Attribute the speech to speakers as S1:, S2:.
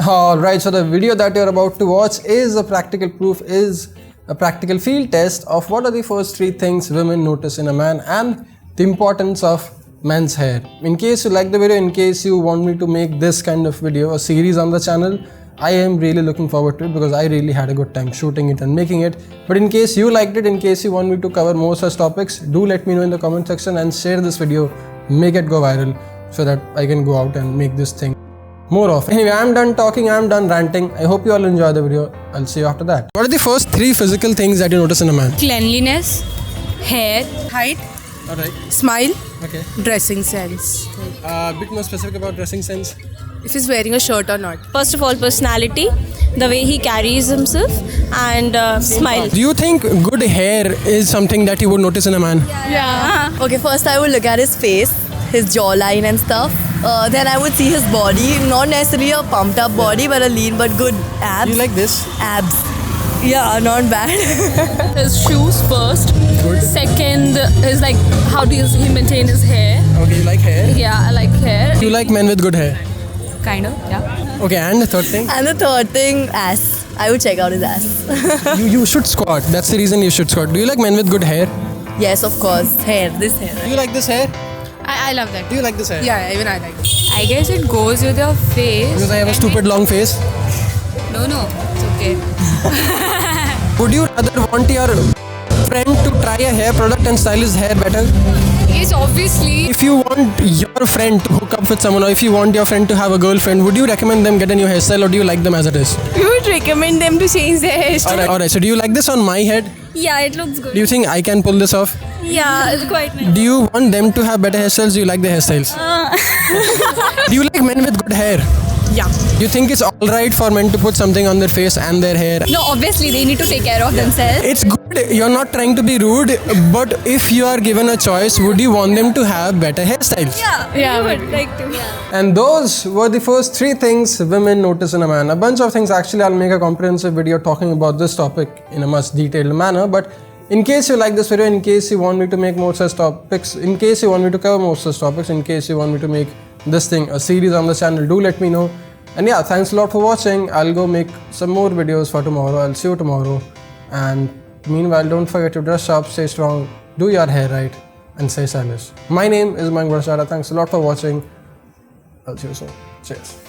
S1: Alright, so the video that you're about to watch is a practical field test of what are the first 3 things women notice in a man and the importance of men's hair. In case you like the video, in case you want me to make this kind of video, a series on the channel, I am really looking forward to it because I really had a good time shooting it and making it. But in case you liked it, in case you want me to cover more such topics, do let me know in the comment section and share this video, make it go viral so that I can go out and make this thing more often. Anyway, I'm done talking, I'm done ranting. I hope you all enjoy the video. I'll see you after that. What are the first 3 physical things that you notice in a man?
S2: Cleanliness, hair, height,
S1: Alright.
S2: smile,
S1: Okay.
S2: dressing sense.
S1: A bit more specific about dressing sense.
S2: If he's wearing a shirt or not.
S3: First of all, personality, the way he carries himself, and smile.
S1: Do you think good hair is something that you would notice in a man?
S4: Yeah. Okay, first I would look at his face, his jawline and stuff. Then I would see his body, not necessarily a pumped up body, but a lean but good abs.
S1: You like this?
S4: Abs. Yeah, not bad.
S5: His shoes first.
S1: Good.
S5: Second is like how does he maintain his hair?
S1: Okay, you like hair?
S5: Yeah, I like hair.
S1: You like men with good hair?
S5: Kind of, yeah.
S1: Okay, and the third thing?
S4: And the third thing, ass. I would check out his ass.
S1: You should squat. That's the reason you should squat. Do you like men with good hair?
S4: Yes, of course. Hair, this hair.
S1: Do you like this hair?
S5: I love that.
S1: Do you like this hair?
S5: Yeah, even I like it. I guess it goes with your face.
S1: Because I have a stupid long face.
S5: No, it's okay.
S1: Would you rather want your friend to try a hair product and style his hair better?
S5: Yes, obviously.
S1: If you want your friend to hook up with someone, or if you want your friend to have a girlfriend, would you recommend them get a new hairstyle, or do you like them as it is?
S3: We would recommend them to change their hairstyle.
S1: Alright, so do you like this on my head?
S3: Yeah, it looks good.
S1: Do you think I can pull this off?
S3: Yeah, it's quite nice.
S1: Do you want them to have better hairstyles? Do you like the hairstyles? Do you like men with good hair?
S5: Yeah.
S1: Do you think it's alright for men to put something on their face and their hair?
S5: No, obviously they need to take care of themselves.
S1: It's good, you're not trying to be rude, but if you are given a choice, would you want them to have better hairstyles?
S3: Yeah, we would like to.
S1: And those were the first 3 things women notice in a man. A bunch of things, actually I'll make a comprehensive video talking about this topic in a much detailed manner, but in case you like this video, in case you want me to make more such topics, in case you want me to cover more such topics, in case you want me to make this thing a series on the channel, do let me know. And yeah, thanks a lot for watching. I'll go make some more videos for tomorrow. I'll see you tomorrow. And meanwhile, don't forget to dress sharp, stay strong, do your hair right, and stay stylish. My name is Mayank Bhattacharya. Thanks a lot for watching. I'll see you soon. Cheers.